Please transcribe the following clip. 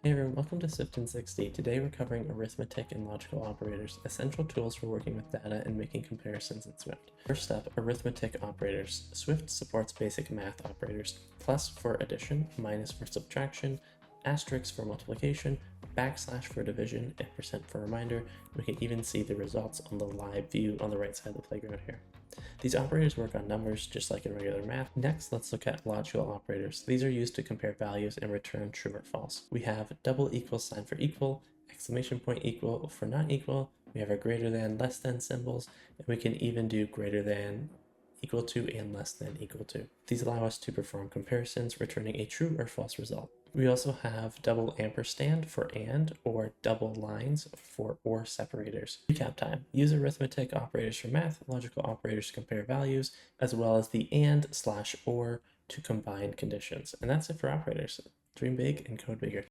Hey everyone, welcome to Swift in 60. Today we're covering arithmetic and logical operators, essential tools for working with data and making comparisons in Swift. First up, arithmetic operators. Swift supports basic math operators, plus for addition, minus for subtraction, asterisk for multiplication, backslash for division, and percent for reminder. We can even see the results on the live view on the right side of the playground here. These operators work on numbers just like in regular math. Next, let's look at logical operators. These are used to compare values and return true or false. We have double equal sign for equal, exclamation point equal for not equal. We have our greater than, less than symbols, and we can even do greater than, equal to, and less than equal to. These allow us to perform comparisons, returning a true or false result. We also have double ampersand for and, or double lines for or separators. Recap time. Use arithmetic operators for math, logical operators to compare values, as well as the and/or to combine conditions. And that's it for operators. Dream big and code bigger.